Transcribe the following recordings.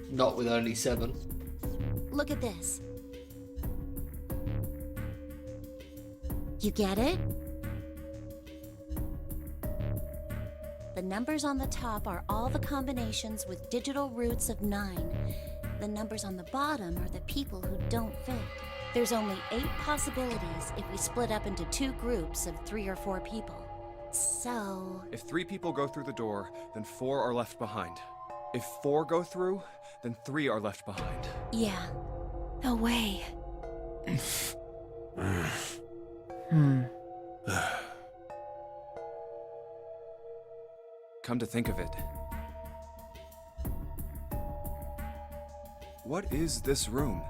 Not with only 7. Look at this. You get it? The numbers on the top are all the combinations with digital roots of 9. The numbers on the bottom are the people who don't fit. There's only 8 possibilities if we split up into 2 groups of 3 or 4 people. So... If 3 people go through the door, then 4 are left behind. If 4 go through, then 3 are left behind. yeah. No way. Come to think of it. What is this room?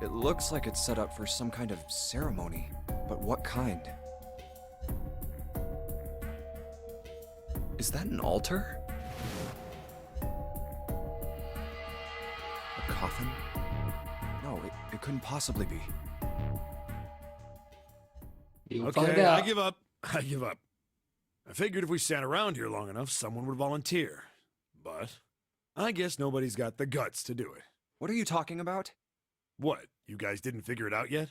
It looks like it's set up for some kind of ceremony, but what kind? Is that an altar? A coffin? No, it couldn't possibly be. You'll find Okay, out. I give up. I give up. I figured if we sat around here long enough, someone would volunteer. But I guess nobody's got the guts to do it. What are you talking about? What? You guys didn't figure it out yet?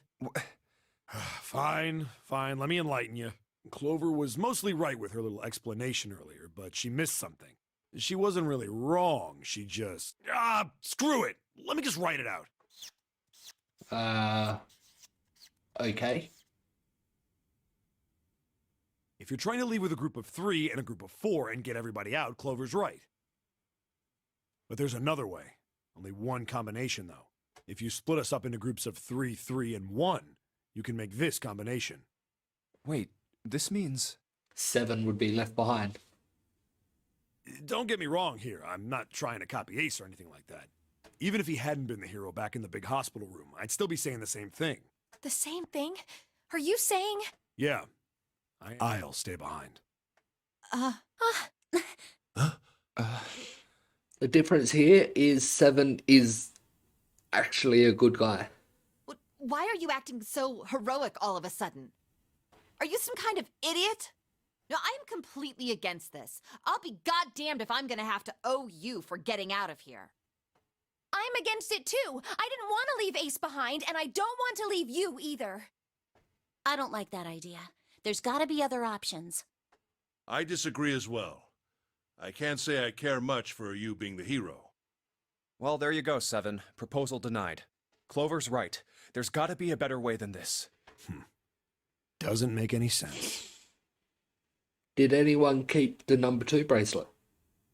Fine, fine. Let me enlighten you. Clover was mostly right with her little explanation earlier, but she missed something. She wasn't really wrong. She just... screw it. Let me just write it out. Okay. If you're trying to leave with a group of 3 and a group of 4 and get everybody out, Clover's right. But there's another way. Only one combination, though. If you split us up into groups of 3, 3, and 1, you can make this combination. Wait, this means... 7 would be left behind. Don't get me wrong here. I'm not trying to copy Ace or anything like that. Even if he hadn't been the hero back in the big hospital room, I'd still be saying the same thing. The same thing? Are you saying... Yeah. I'll stay behind. The difference here is 7 is actually a good guy. Why are you acting so heroic all of a sudden? Are you some kind of idiot? No, I am completely against this. I'll be goddamned if I'm gonna have to owe you for getting out of here. I'm against it too. I didn't want to leave Ace behind, and I don't want to leave you either. I don't like that idea. There's gotta be other options. I disagree as well. I can't say I care much for you being the hero. Well, there you go, 7. Proposal denied. Clover's right. There's gotta be a better way than this. Doesn't make any sense. Did anyone keep the number 2 bracelet?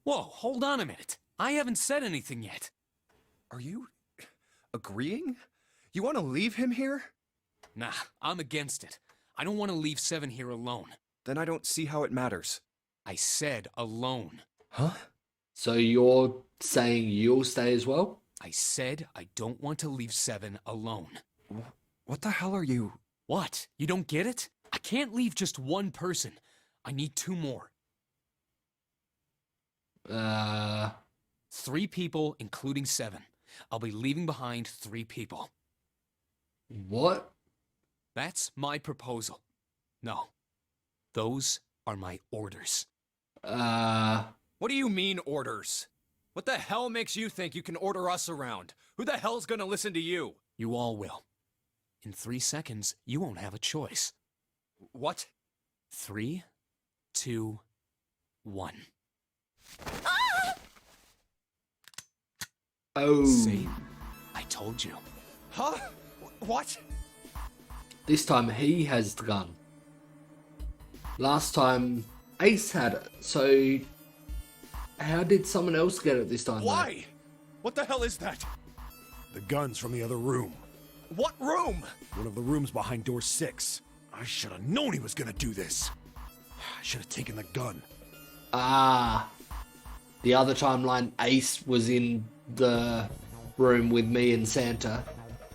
Whoa, hold on a minute. I haven't said anything yet. Are you... agreeing? You want to leave him here? Nah, I'm against it. I don't want to leave 7 here alone. Then I don't see how it matters. I said alone. Huh? So you're saying you'll stay as well? I said I don't want to leave 7 alone. What the hell are you... What? You don't get it? I can't leave just one person. I need 2 more. 3 people, including 7. I'll be leaving behind 3 people. What? That's my proposal. No. Those are my orders. What do you mean, orders? What the hell makes you think you can order us around? Who the hell's gonna listen to you? You all will. In 3 seconds, you won't have a choice. What? 3, 2, 1. Oh. See? I told you. Huh? What? This time he has the gun. Last time Ace had it. So how did someone else get it this time? Why? What the hell is that? The gun's from the other room. What room? One of the rooms behind door 6. I should have known he was gonna do this. I should have taken the gun. The other timeline, Ace was in the room with me and Santa.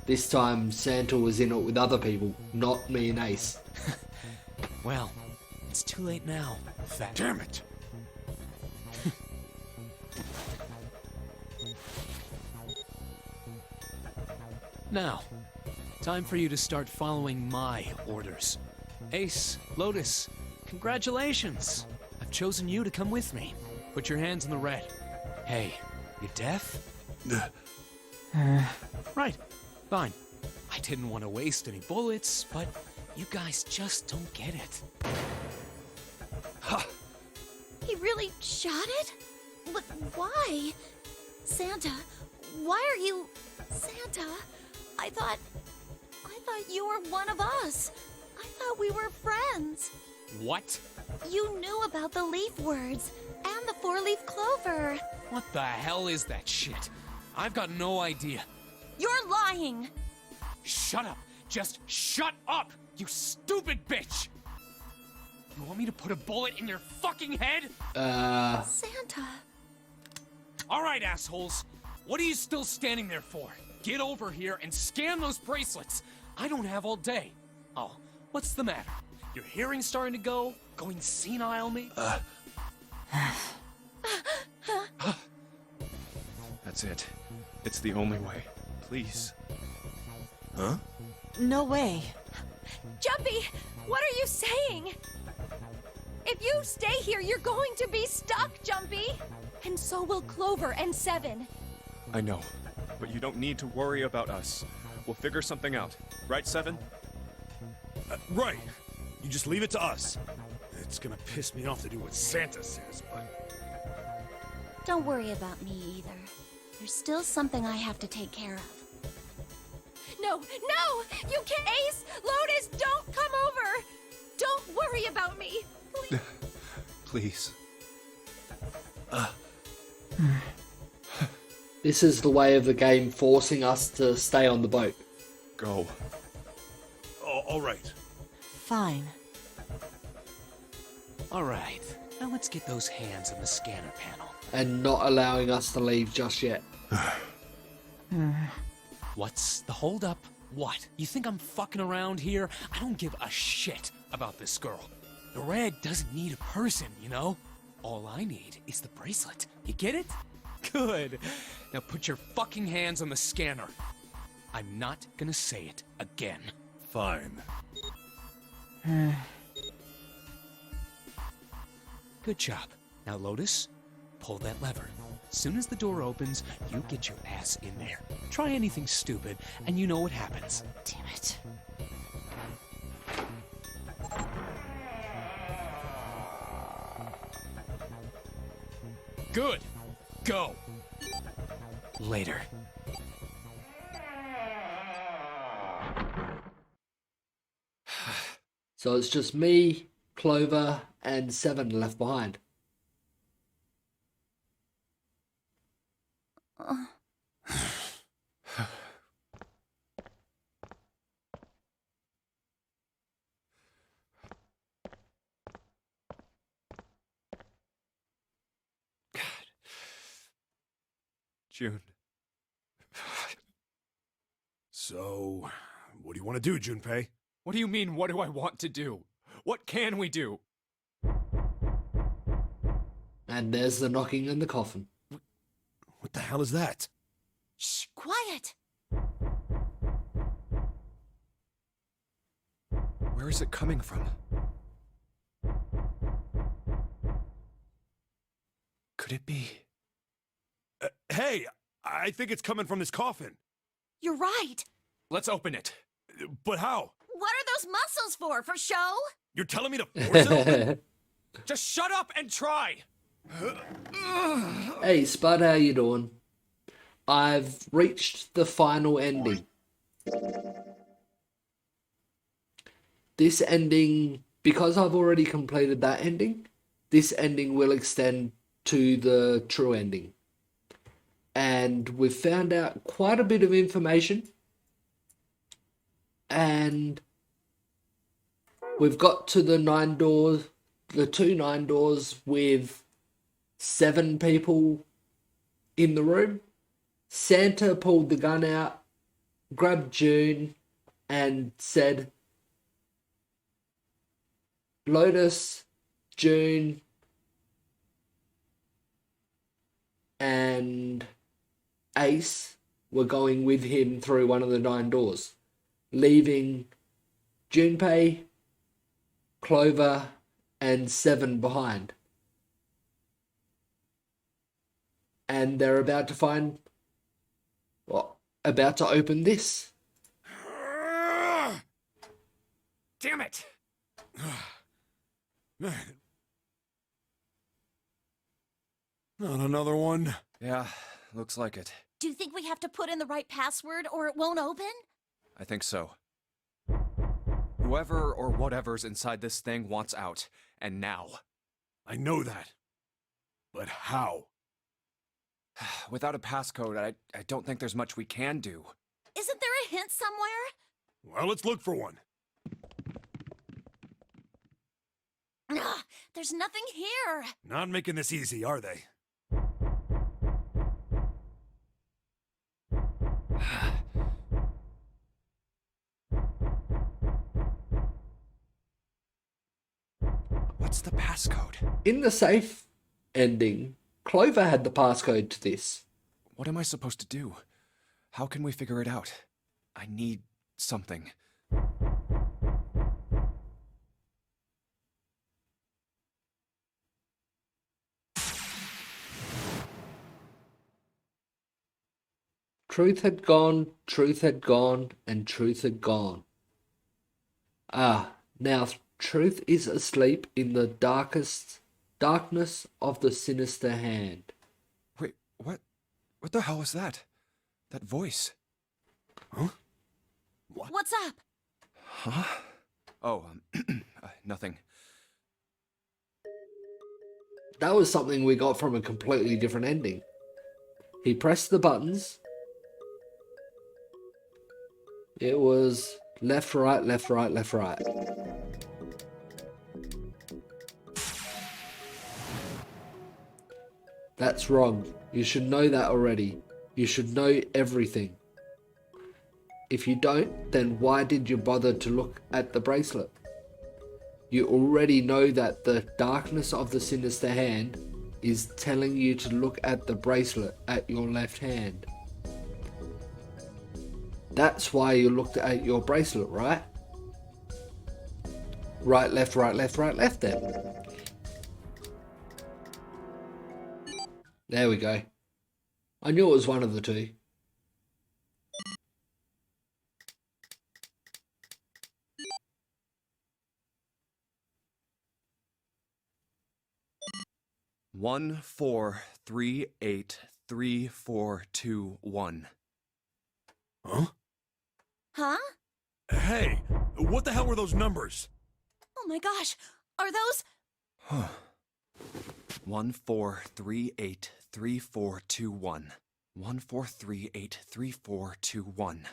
This time Santa was in it with other people, not me and Ace. Well, it's too late now. Damn it! Now, time for you to start following my orders. Ace, Lotus, congratulations! I've chosen you to come with me. Put your hands in the red. Hey, You deaf? Right. Fine. I didn't want to waste any bullets, but you guys just don't get it. He really shot it? But why? Santa, why are you... Santa, I thought you were one of us. I thought we were friends. What? You knew about the leaf words and the four-leaf clover. What the hell is that shit? I've got no idea. You're lying. Shut up! Just shut up, you stupid bitch! You want me to put a bullet in your fucking head? Santa. All right, assholes. What are you still standing there for? Get over here and scan those bracelets. I don't have all day. Oh, what's the matter? Your hearing's starting to go? Going senile, maybe? That's it. It's the only way. Please. Huh? No way. Jumpy, what are you saying? If you stay here, you're going to be stuck, Jumpy. And so will Clover and Seven. I know, but you don't need to worry about us. We'll figure something out. Right, Seven? Right. You just leave it to us. It's gonna piss me off to do what Santa says, but... Don't worry about me either. There's still something I have to take care of. No, no! You can't! Ace, Lotus, don't come over! Don't worry about me! Please. This is the way of the game forcing us to stay on the boat. Go. Oh, all right. Fine. All right. Now let's get those hands on the scanner panel. And not allowing us to leave just yet. What's the holdup? What? You think I'm fucking around here? I don't give a shit about this girl. The red doesn't need a person, you know? All I need is the bracelet. You get it? Good. Now put your fucking hands on the scanner. I'm not gonna say it again. Fine. Good job. Now, Lotus, pull that lever. Soon as the door opens, you get your ass in there. Try anything stupid, and you know what happens. Damn it. Good. Go. Later. So it's just me, Clover, and Seven left behind. June. So, what do you want to do, Junpei? What do you mean, what do I want to do? What can we do? And there's the knocking in the coffin. What the hell is that? Shh, quiet. Where is it coming from? Could it be? Hey, I think it's coming from this coffin. You're right. Let's open it. But how? What are those muscles for? For show? You're telling me to force it open? Just shut up and try! Hey Spud, how you doing? I've reached the final ending. This ending, because I've already completed that ending, this ending will extend to the true ending. And we've found out quite a bit of information. And we've got to the 9 doors, the 2 9 doors with 7 people in the room. Santa pulled the gun out, grabbed June, and said, Lotus, June, and Ace were going with him through one of the 9 doors, leaving Junpei, Clover, and Seven behind. and they're about to find, well, about to open this. Damn it! Not another one. Yeah, looks like it. Do you think we have to put in the right password or it won't open? I think so. Whoever or whatever's inside this thing wants out, and now. I know that. But how? Without a passcode, I don't think there's much we can do. Isn't there a hint somewhere? Well, let's look for one. Ugh, there's nothing here. Not making this easy, are they? What's the passcode? In the safe ending, Clover had the passcode to this. What am I supposed to do? How can we figure it out? I need something. Truth had gone, and truth had gone. Now truth is asleep in the darkness of the sinister hand. Wait, what? What the hell was that? That voice? Huh? What's up? Huh? Oh, nothing. That was something we got from a completely different ending. He pressed the buttons. It was left, right, left, right, left, right. That's wrong. You should know that already. You should know everything. If you don't, then why did you bother to look at the bracelet? You already know that the darkness of the sinister hand is telling you to look at the bracelet at your left hand. That's why you looked at your bracelet, right? Right, left, right, left, right, left then. There we go. I knew it was one of the two. One, 4, 3, 8, 3, 4, 2, 1. Huh? Huh? Hey, what the hell were those numbers? Oh my gosh, are those... 1, 4, 3, 8, 3, 4, 2, 1. 1, 4, 3, 8, 3, 4, 2, 1.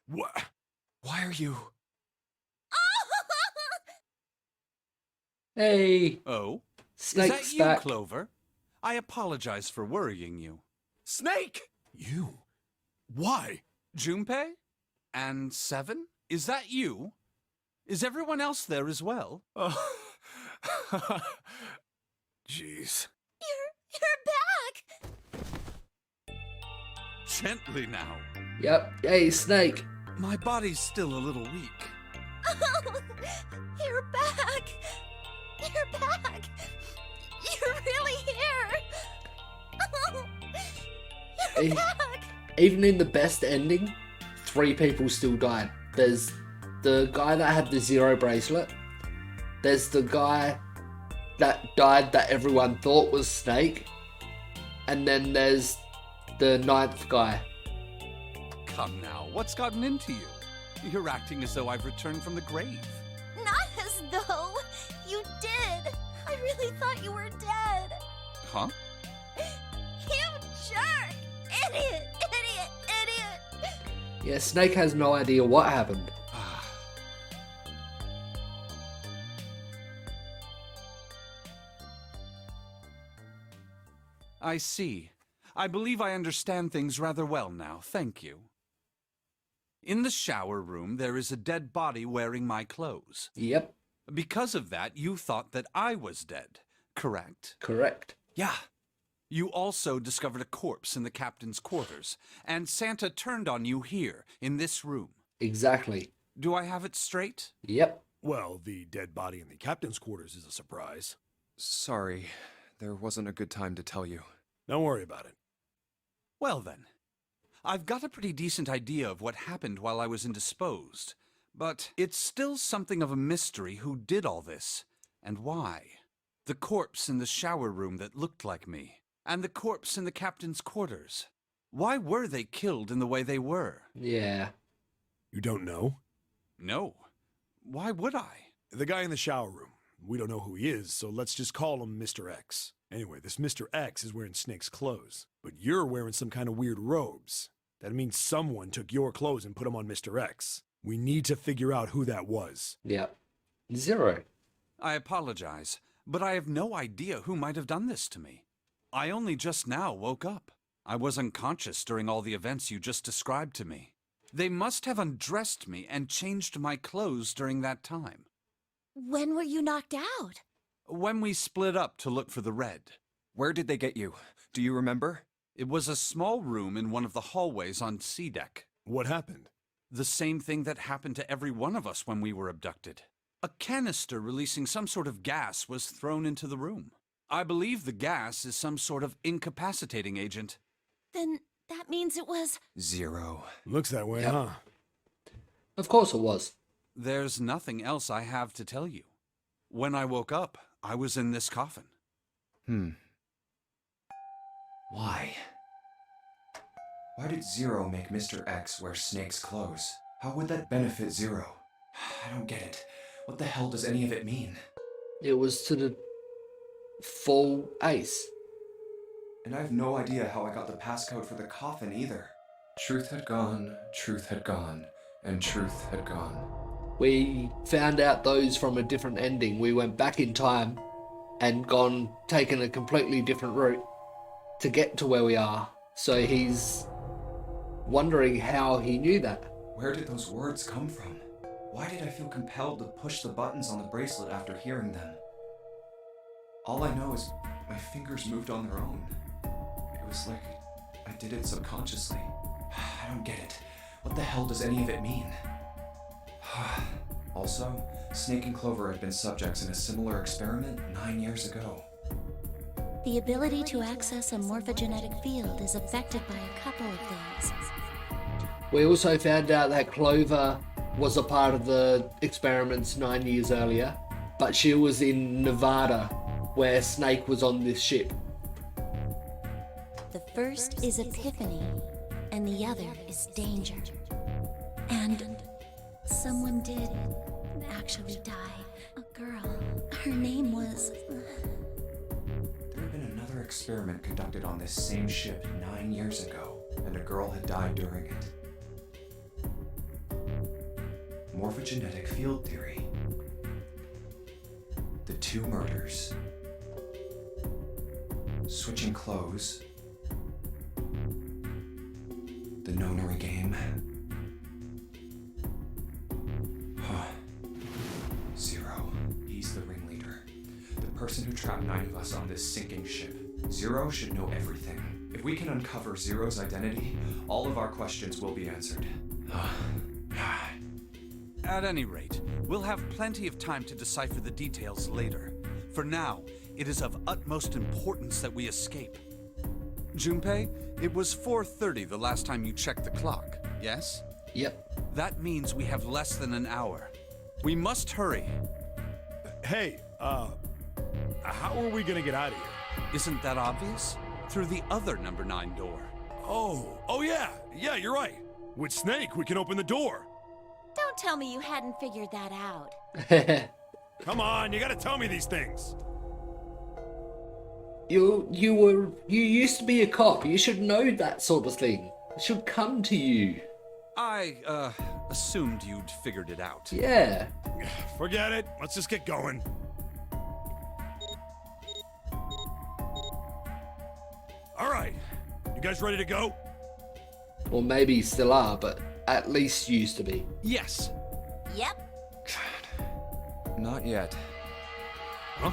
What? Why are you... Hey, Oh? Snake's Is that you, back. Clover? I apologize for worrying you. Snake! You? Why? Junpei? And Seven? Is that you? Is everyone else there as well? Jeez. You're back! Gently now. Yep. Hey, Snake. My body's still a little weak. Oh, you're back! You're back! You're really here! Oh, you're Hey. back! Even in the best ending, 3 people still died. There's the guy that had the 0 bracelet. There's the guy that died that everyone thought was Snake. And then there's the 9th guy. Come now, what's gotten into you? You're acting as though I've returned from the grave. Not as though you did. I really thought you were dead. Huh? You jerk! Idiot! Idiot! Idiot! Yeah, Snake has no idea what happened. I see. I believe I understand things rather well now, thank you. In the shower room, there is a dead body wearing my clothes. Yep, Because of that, you thought that I was dead, correct? correct. Yeah. You also discovered a corpse in the captain's quarters, and Santa turned on you here, in this room. Exactly. Do I have it straight? Yep. Well, the dead body in the captain's quarters is a surprise. Sorry, there wasn't a good time to tell you. Don't worry about it. Well then, I've got a pretty decent idea of what happened while I was indisposed, but it's still something of a mystery who did all this, and why. The corpse in the shower room that looked like me, and the corpse in the captain's quarters. Why were they killed in the way they were? Yeah. You don't know? No. Why would I? The guy in the shower room. We don't know who he is, so let's just call him Mr. X. Anyway, this Mr. X is wearing Snake's clothes, but you're wearing some kind of weird robes. That means someone took your clothes and put them on Mr. X. We need to figure out who that was. Yep. Zero. I apologize, but I have no idea who might have done this to me. I only just now woke up. I was unconscious during all the events you just described to me. They must have undressed me and changed my clothes during that time. When were you knocked out? When we split up to look for the red. Where did they get you? Do you remember? It was a small room in one of the hallways on C deck. What happened? The same thing that happened to every one of us when we were abducted. A canister releasing some sort of gas was thrown into the room. I believe the gas is some sort of incapacitating agent. Then that means it was... Zero. Looks that way, Yep. huh? Of course it was. There's nothing else I have to tell you. When I woke up, I was in this coffin. Why? Why did Zero make Mr. X wear Snake's clothes? How would that benefit Zero? I don't get it. What the hell does any of it mean? It was to the full ace. And I have no idea how I got the passcode for the coffin either. Truth had gone, and truth had gone. We found out those from a different ending. We went back in time and taken a completely different route to get to where we are. So he's wondering how he knew that. Where did those words come from? Why did I feel compelled to push the buttons on the bracelet after hearing them? All I know is my fingers moved on their own. It was like I did it subconsciously. I don't get it. What the hell does any of it mean? Also, Snake and Clover had been subjects in a similar experiment 9 years ago. The ability to access a morphogenetic field is affected by a couple of things. We also found out that Clover was a part of the experiments 9 years earlier, but she was in Nevada, where Snake was on this ship. The first is epiphany, and the other is danger. And someone did actually die. A girl. Her name was... There had been another experiment conducted on this same ship 9 years ago, and a girl had died during it. Morphogenetic field theory. The 2 murders. Switching clothes. The Nonary game. Zero. He's the ringleader. The person who trapped 9 of us on this sinking ship. Zero should know everything. If we can uncover Zero's identity, all of our questions will be answered. At any rate, we'll have plenty of time to decipher the details later. For now, it is of utmost importance that we escape. Junpei, it was 4:30 the last time you checked the clock, yes? Yep. That means we have less than an hour. We must hurry. Hey, how are we gonna get out of here? Isn't that obvious? Through the other number 9 door. Oh yeah, you're right. With Snake, we can open the door. Don't tell me you hadn't figured that out. Come on, you gotta tell me these things. You used to be a cop. You should know that sort of thing. It should come to you. I, assumed you'd figured it out. Yeah. Forget it. Let's just get going. All right. You guys ready to go? Or maybe still are, but at least used to be. Yes. Yep. Not yet. Huh?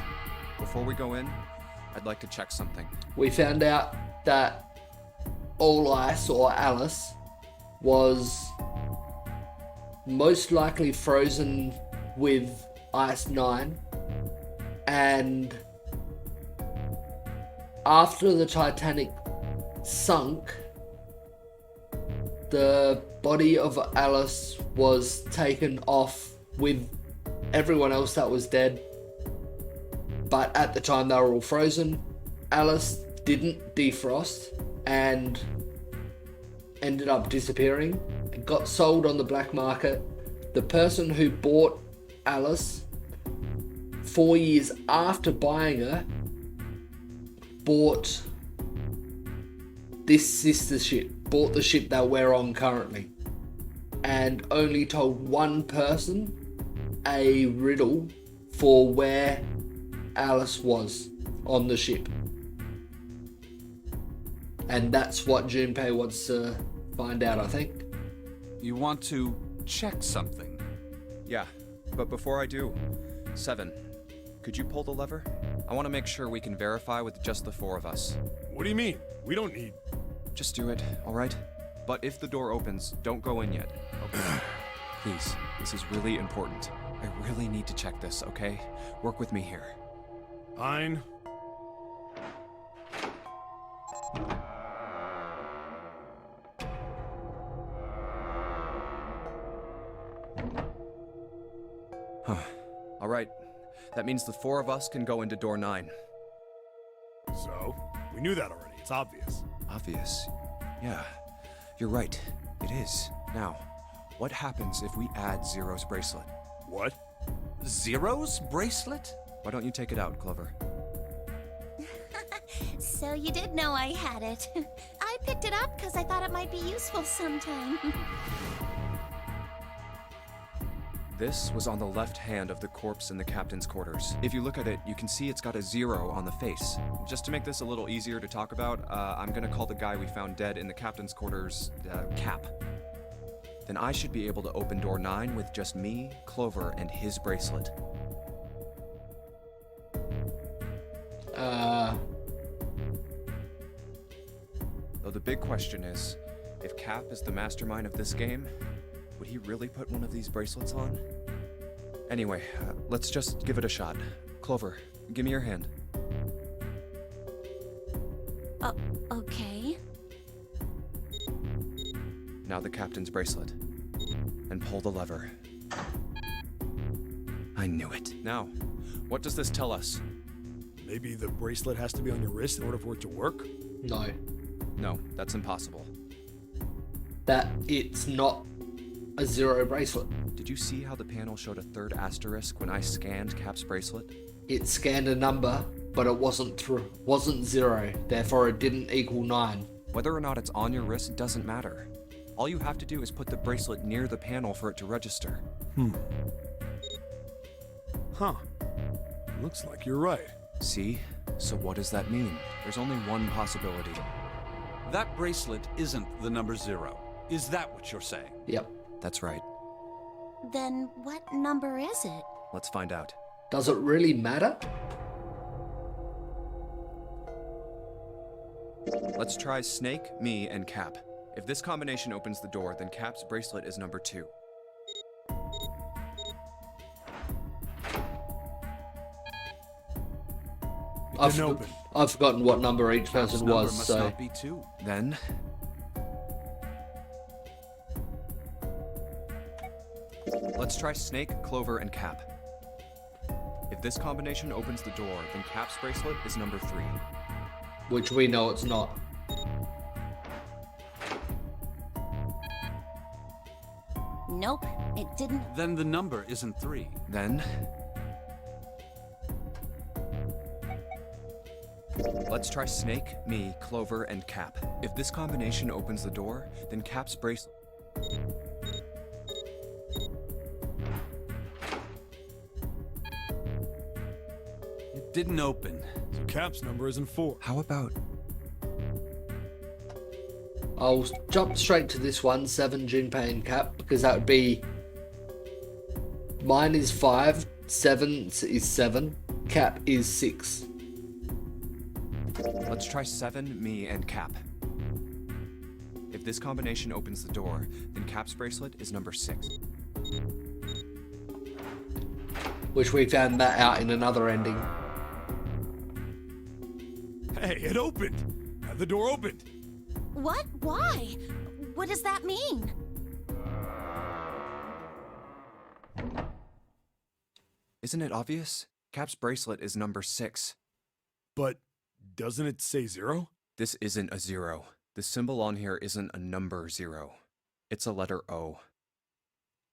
Before we go in, I'd like to check something. We found out that All Ice, or Alice, was most likely frozen with Ice 9, and after the Titanic sunk, the body of Alice was taken off with everyone else that was dead, but at the time they were all frozen. Alice didn't defrost and ended up disappearing. It got sold on the black market. The person who bought Alice 4 years after buying her bought this sister ship, bought the ship that we're on currently, and only told one person a riddle for where Alice was on the ship. And that's what Junpei wants to find out, I think. You want to check something? Yeah, but before I do, 7, could you pull the lever? I want to make sure we can verify with just the 4 of us. What do you mean? We don't need... Just do it, alright? But if the door opens, don't go in yet. Okay? Please, this is really important. I really need to check this, okay? Work with me here. Fine. Alright, that means the 4 of us can go into door 9. So? We knew that already. It's obvious. Obvious. Yeah, you're right. It is. Now, what happens if we add Zero's bracelet? What? Zero's bracelet? Why don't you take it out, Clover? So you did know I had it. I picked it up because I thought it might be useful sometime. This was on the left hand of the corpse in the captain's quarters. If you look at it, you can see it's got a 0 on the face. Just to make this a little easier to talk about, I'm gonna call the guy we found dead in the captain's quarters, Cap. Then I should be able to open door 9 with just me, Clover, and his bracelet. Though the big question is, if Cap is the mastermind of this game, would he really put one of these bracelets on? Anyway, let's just give it a shot. Clover, give me your hand. Okay. Now the captain's bracelet. And pull the lever. I knew it. Now, what does this tell us? Maybe the bracelet has to be on your wrist in order for it to work? No. No, that's impossible. That it's not a 0 bracelet. Did you see how the panel showed a 3rd asterisk when I scanned Cap's bracelet? It scanned a number, but it wasn't 0, therefore it didn't equal 9. Whether or not it's on your wrist doesn't matter. All you have to do is put the bracelet near the panel for it to register. Huh. Looks like you're right. See? So what does that mean? There's only one possibility. That bracelet isn't the number 0. Is that what you're saying? Yep. That's right. Then what number is it? Let's find out. Does it really matter? Let's try Snake, me, and Cap. If this combination opens the door, then Cap's bracelet is number 2. I've forgotten what number each person Number was, must so... not be 2. Then... let's try Snake, Clover, and Cap. If this combination opens the door, then Cap's bracelet is number 3. Which we know it's not. Nope, it didn't. Then the number isn't 3. Then... let's try Snake, me, Clover, and Cap. If this combination opens the door, then Cap's bracelet... It didn't open. So Cap's number isn't 4. How about... I'll jump straight to this one, 7, Junpei and Cap, because that would be... mine is 5, 7 is 7, Cap is 6. Let's try 7, me, and Cap. If this combination opens the door, then Cap's bracelet is number 6. Which we found that out in another ending. Hey, it opened! The door opened! What? Why? What does that mean? Isn't it obvious? Cap's bracelet is number 6. But doesn't it say 0? This isn't a 0. The symbol on here isn't a number 0. It's a letter O.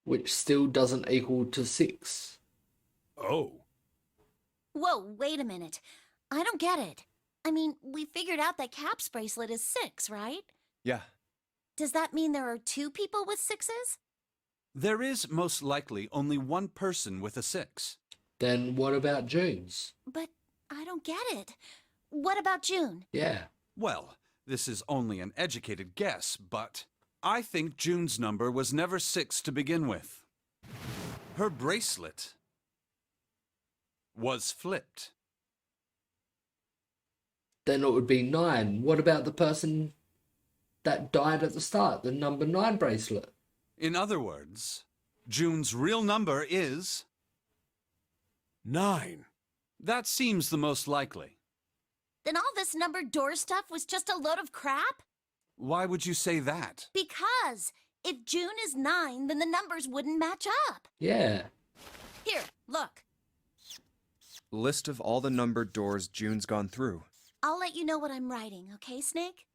Which still doesn't equal to 6. Oh. Whoa, wait a minute. I don't get it. I mean, we figured out that Cap's bracelet is 6, right? Yeah. Does that mean there are 2 people with 6s? There is most likely only one person with a 6. Then what about June's? But I don't get it. What about June? Yeah. Well, this is only an educated guess, but I think June's number was never 6 to begin with. Her bracelet was flipped. Then it would be 9. What about the person that died at the start, the number 9 bracelet? In other words, June's real number is 9. That seems the most likely. Then all this numbered door stuff was just a load of crap? Why would you say that? Because if June is 9, then the numbers wouldn't match up. Yeah. Here, look. List of all the numbered doors June's gone through. I'll let you know what I'm writing, okay, Snake?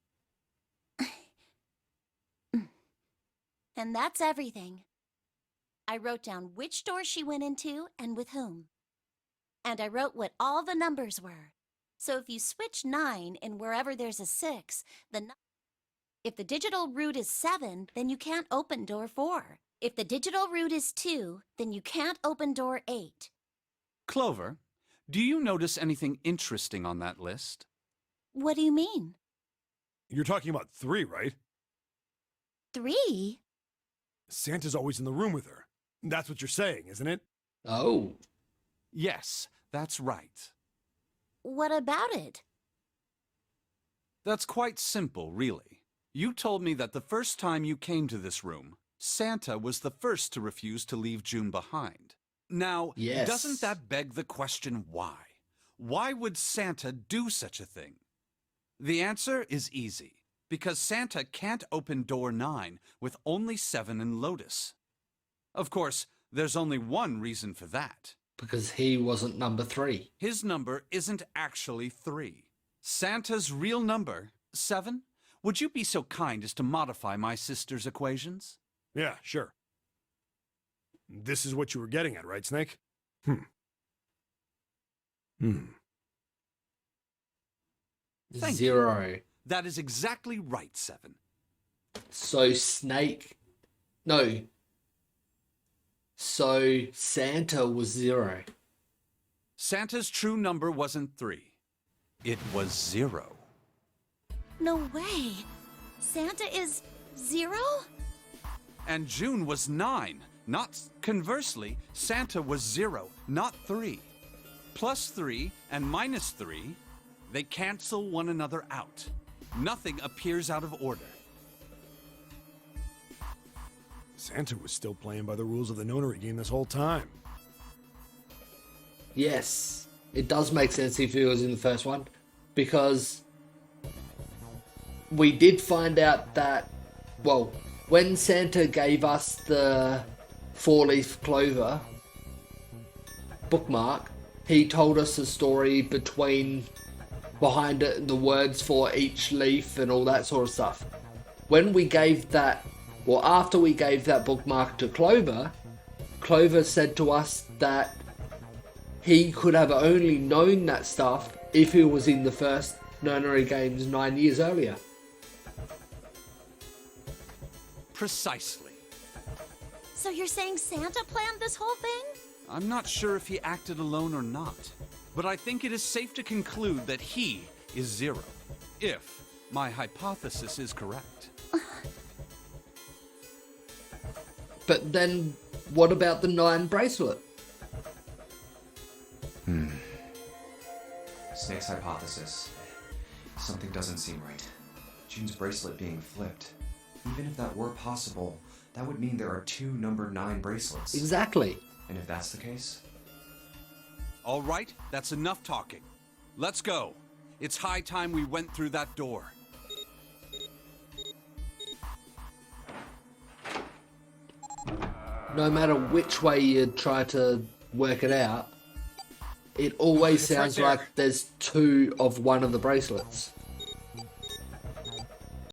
And that's everything. I wrote down which door she went into and with whom. And I wrote what all the numbers were. So if you switch 9 in wherever there's a 6, if the digital root is 7, then you can't open door 4. If the digital root is 2, then you can't open door 8. Clover, do you notice anything interesting on that list? What do you mean? You're talking about 3, right? 3? Santa's always in the room with her. That's what you're saying, isn't it? Oh. Yes, that's right. What about it? That's quite simple, really. You told me that the first time you came to this room, Santa was the first to refuse to leave June behind. Now, Yes. doesn't that beg the question why? Why would Santa do such a thing? The answer is easy. Because Santa can't open door 9 with only 7 in Lotus. Of course, there's only one reason for that. Because he wasn't number 3. His number isn't actually 3. Santa's real number, 7? Would you be so kind as to modify my sister's equations? Yeah, sure. This is what you were getting at, right, Snake? Thank 0. That is exactly right, 7. So Snake... No. So Santa was 0. Santa's true number wasn't 3. It was 0. No way. Santa is 0? And June was 9. Not conversely, Santa was 0, not 3. Plus 3 and minus 3, they cancel one another out. Nothing appears out of order. Santa was still playing by the rules of the Nonary game this whole time. Yes. It does make sense if he was in the first one. Because we did find out that... Well, when Santa gave us the 4-leaf clover bookmark, he told us a story behind it, the words for each leaf and all that sort of stuff. When we gave that, well, after we gave that bookmark to Clover, Clover said to us that he could have only known that stuff if he was in the first Nonary Games 9 years earlier. Precisely. So you're saying Santa planned this whole thing? I'm not sure if he acted alone or not, but I think it is safe to conclude that he is 0, if my hypothesis is correct. But then, what about the 9 bracelet? Snake's hypothesis. Something doesn't seem right. June's bracelet being flipped. Even if that were possible, that would mean there are 2 number 9 bracelets. Exactly. And if that's the case? All right, that's enough talking. Let's go. It's high time we went through that door. No matter which way you try to work it out, it always It's right sounds there. like there's 2 of one of the bracelets.